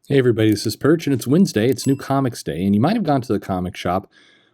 Hey everybody, this is Perch, and it's Wednesday. It's New Comics Day, and you might have gone to the comic shop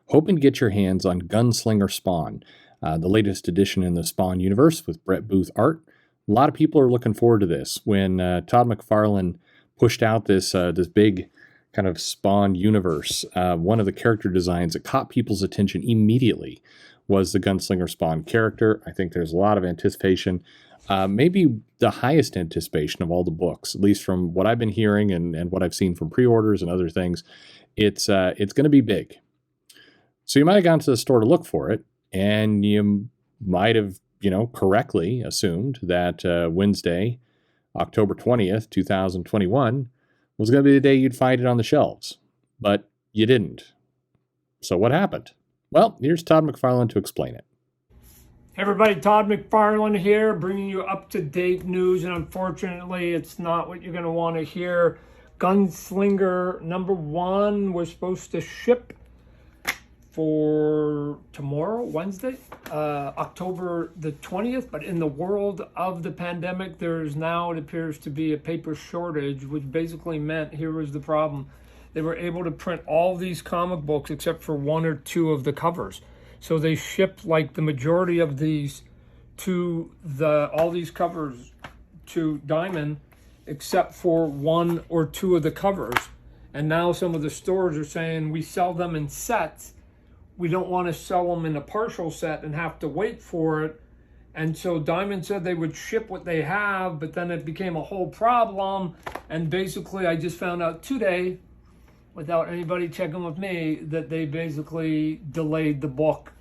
hoping to get your hands on Gunslinger Spawn, the latest edition in the Spawn universe with Brett Booth art. A lot of people are looking forward to this. When Todd McFarlane pushed out this big kind of Spawn universe, one of the character designs that caught people's attention immediately was the Gunslinger Spawn character. I think there's a lot of anticipation. Maybe the highest anticipation of all the books, at least from what I've been hearing and what I've seen from pre-orders and other things. It's going to be big. So you might have gone to the store to look for it, and you might have, correctly assumed that Wednesday, October 20th, 2021, was going to be the day you'd find it on the shelves. But you didn't. So what happened? Well, here's Todd McFarlane to explain it. Hey everybody, Todd McFarlane here, bringing you up-to-date news, and unfortunately, it's not what you're going to want to hear. Gunslinger #1 was supposed to ship for tomorrow, Wednesday, October the 20th, but in the world of the pandemic, there's now, it appears to be a paper shortage, which basically meant, here was the problem, they were able to print all these comic books except for one or two of the covers. So they shipped like the majority of these to all these covers to Diamond, except for one or two of the covers. And now some of the stores are saying we sell them in sets. We don't want to sell them in a partial set and have to wait for it. And so Diamond said they would ship what they have, but then it became a whole problem. And basically I just found out today, without anybody checking with me, that they basically delayed the book,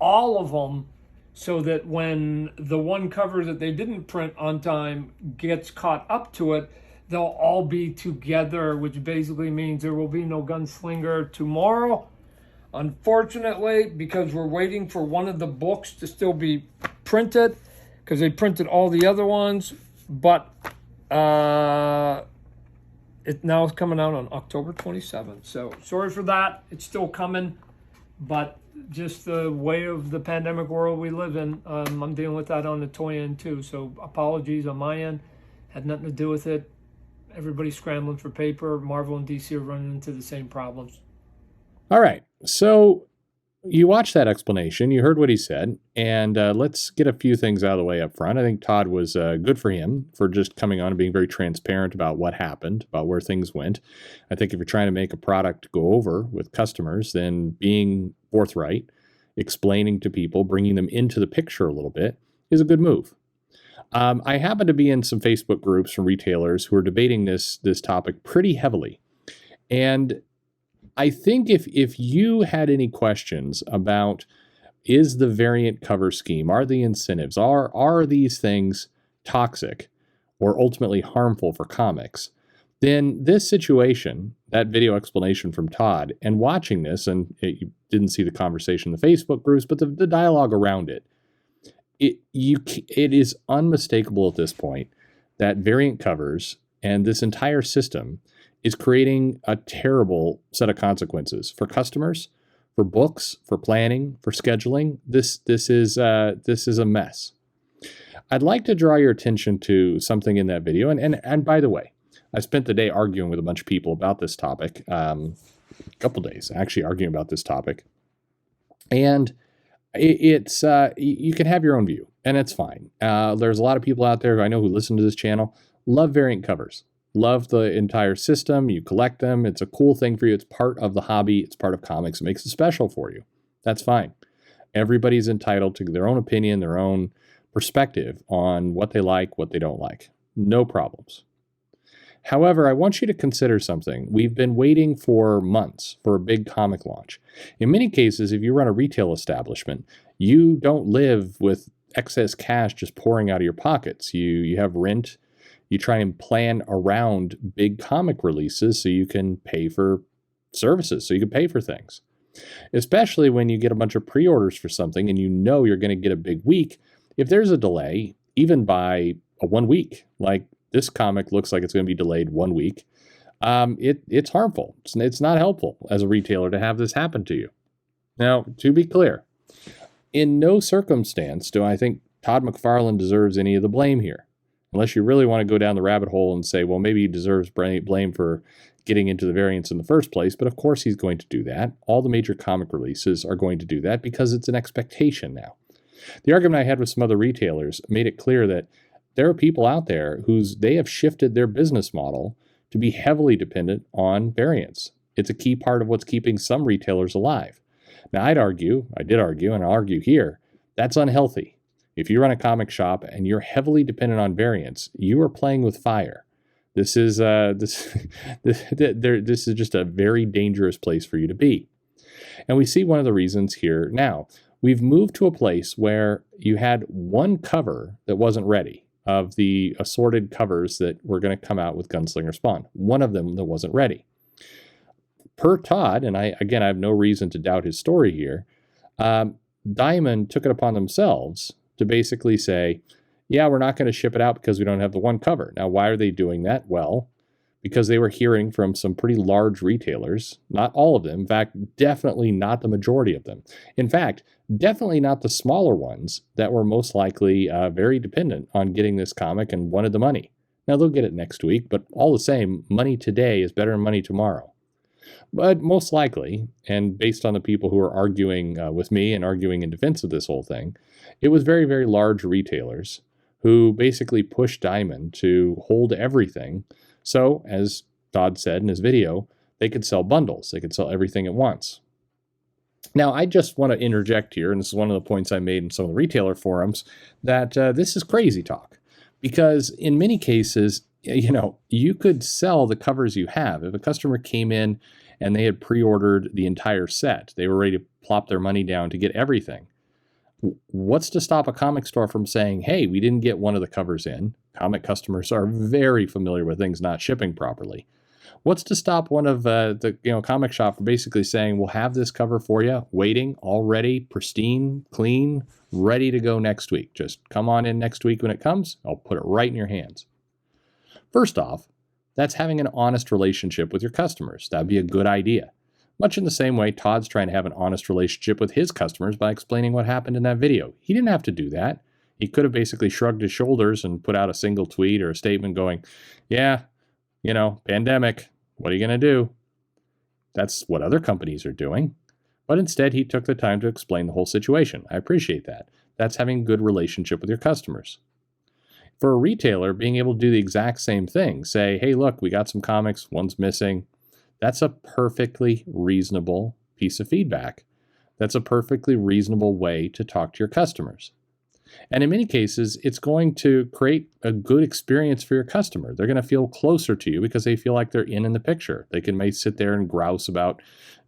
all of them, so that when the one cover that they didn't print on time gets caught up to it, they'll all be together, which basically means there will be no Gunslinger tomorrow. Unfortunately, because we're waiting for one of the books to still be printed, because they printed all the other ones, but it now is coming out on October 27th. So sorry for that. It's still coming, but just the way of the pandemic world we live in, I'm dealing with that on the toy end too. So apologies on my end. Had nothing to do with it. Everybody's scrambling for paper. Marvel and DC are running into the same problems. All right. So you watched that explanation, you heard what he said, and let's get a few things out of the way up front. I think Todd was good for him for just coming on and being very transparent about what happened, about where things went. I think if you're trying to make a product go over with customers, then being forthright, explaining to people, bringing them into the picture a little bit is a good move. I happen to be in some Facebook groups from retailers who are debating this topic pretty heavily. And I think if you had any questions about, is the variant cover scheme, are the incentives, are these things toxic or ultimately harmful for comics, then this situation, that video explanation from Todd, and watching this, and you didn't see the conversation in the Facebook groups, but the dialogue around it, it is unmistakable at this point that variant covers and this entire system is creating a terrible set of consequences for customers, for books, for planning, for scheduling. This is a mess. I'd like to draw your attention to something in that video. And by the way, I spent the day arguing with a bunch of people about this topic, a couple days actually arguing about this topic. And it's you can have your own view, and it's fine. There's a lot of people out there who I know who listen to this channel love variant covers. Love the entire system. You collect them. It's a cool thing for you. It's part of the hobby. It's part of comics. It makes it special for you. That's fine. Everybody's entitled to their own opinion, their own perspective on what they like, what they don't like. No problems. However, I want you to consider something. We've been waiting for months for a big comic launch. In many cases, if you run a retail establishment, you don't live with excess cash just pouring out of your pockets. You have rent. You try and plan around big comic releases so you can pay for services, so you can pay for things. Especially when you get a bunch of pre-orders for something and you know you're going to get a big week. If there's a delay, even by a 1 week, like this comic looks like it's going to be delayed 1 week, it's harmful. It's not helpful as a retailer to have this happen to you. Now, to be clear, in no circumstance do I think Todd McFarlane deserves any of the blame here. Unless you really want to go down the rabbit hole and say, well, maybe he deserves blame for getting into the variants in the first place. But of course he's going to do that. All the major comic releases are going to do that because it's an expectation now. The argument I had with some other retailers made it clear that there are people out there they have shifted their business model to be heavily dependent on variants. It's a key part of what's keeping some retailers alive. Now, I did argue, and I'll argue here, that's unhealthy. If you run a comic shop and you're heavily dependent on variants, you are playing with fire. This is this is just a very dangerous place for you to be. And we see one of the reasons here now. We've moved to a place where you had one cover that wasn't ready of the assorted covers that were going to come out with Gunslinger Spawn. One of them that wasn't ready. Per Todd, and I have no reason to doubt his story here, Diamond took it upon themselves to basically say, yeah, we're not going to ship it out because we don't have the one cover. Now, why are they doing that? Well, because they were hearing from some pretty large retailers, not all of them, in fact, definitely not the majority of them. In fact, definitely not the smaller ones that were most likely very dependent on getting this comic and wanted the money. Now, they'll get it next week, but all the same, money today is better than money tomorrow. But most likely, and based on the people who are arguing with me and arguing in defense of this whole thing, it was very, very large retailers who basically pushed Diamond to hold everything. So, as Todd said in his video, they could sell bundles. They could sell everything at once. Now, I just want to interject here, and this is one of the points I made in some of the retailer forums, that this is crazy talk. Because in many cases, you could sell the covers you have. If a customer came in and they had pre-ordered the entire set, they were ready to plop their money down to get everything. What's to stop a comic store from saying, hey, we didn't get one of the covers in? Comic customers are very familiar with things not shipping properly. What's to stop one of the comic shop from basically saying, we'll have this cover for you, waiting, all ready, pristine, clean, ready to go next week. Just come on in next week when it comes. I'll put it right in your hands. First off, that's having an honest relationship with your customers. That'd be a good idea. Much in the same way Todd's trying to have an honest relationship with his customers by explaining what happened in that video. He didn't have to do that. He could have basically shrugged his shoulders and put out a single tweet or a statement going, yeah, pandemic, what are you going to do? That's what other companies are doing. But instead, he took the time to explain the whole situation. I appreciate that. That's having a good relationship with your customers. For a retailer, being able to do the exact same thing, say, hey, look, we got some comics, one's missing. That's a perfectly reasonable piece of feedback. That's a perfectly reasonable way to talk to your customers. And in many cases, it's going to create a good experience for your customer. They're going to feel closer to you because they feel like they're in the picture. They may sit there and grouse about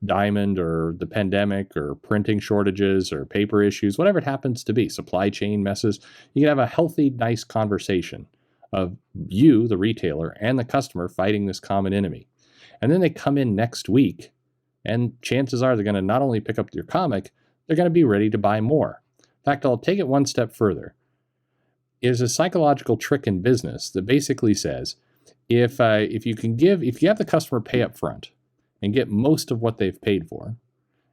Diamond or the pandemic or printing shortages or paper issues, whatever it happens to be, supply chain messes. You can have a healthy, nice conversation of you, the retailer, and the customer fighting this common enemy. And then they come in next week, and chances are they're going to not only pick up your comic, they're going to be ready to buy more. In fact, I'll take it one step further. There's a psychological trick in business that basically says, if you have the customer pay up front and get most of what they've paid for,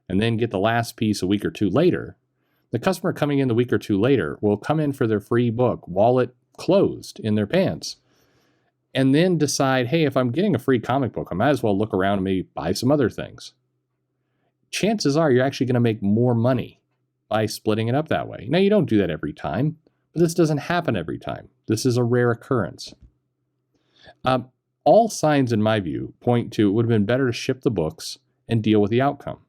and then get the last piece a week or two later, the customer coming in the week or two later will come in for their free book, wallet closed in their pants, and then decide, hey, if I'm getting a free comic book, I might as well look around and maybe buy some other things. Chances are you're actually going to make more money by splitting it up that way. Now, you don't do that every time, but this doesn't happen every time. This is a rare occurrence. All signs, in my view, point to it would have been better to ship the books and deal with the outcome.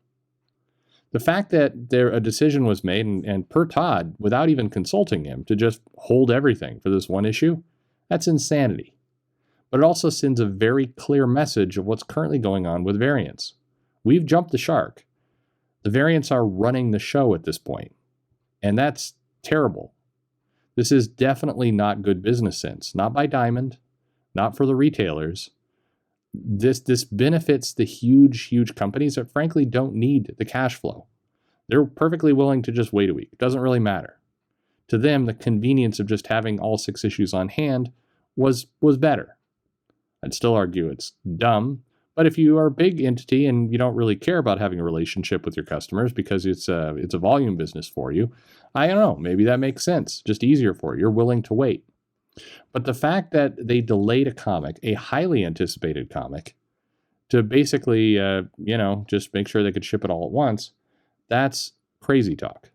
The fact that a decision was made, and per Todd, without even consulting him, to just hold everything for this one issue, that's insanity. But it also sends a very clear message of what's currently going on with variants. We've jumped the shark. The variants are running the show at this point, and that's terrible. This is definitely not good business sense. Not by Diamond, not for the retailers. This benefits the huge companies that frankly don't need the cash flow. They're perfectly willing to just wait a week. It doesn't really matter. To them, the convenience of just having all 6 issues on hand was better. I'd still argue it's dumb, but if you are a big entity and you don't really care about having a relationship with your customers because it's a volume business for you, I don't know, maybe that makes sense. Just easier for you. You're willing to wait. But the fact that they delayed a comic, a highly anticipated comic, to basically, just make sure they could ship it all at once, that's crazy talk.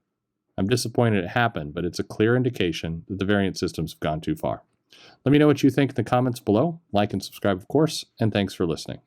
I'm disappointed it happened, but it's a clear indication that the variant systems have gone too far. Let me know what you think in the comments below. Like and subscribe, of course, and thanks for listening.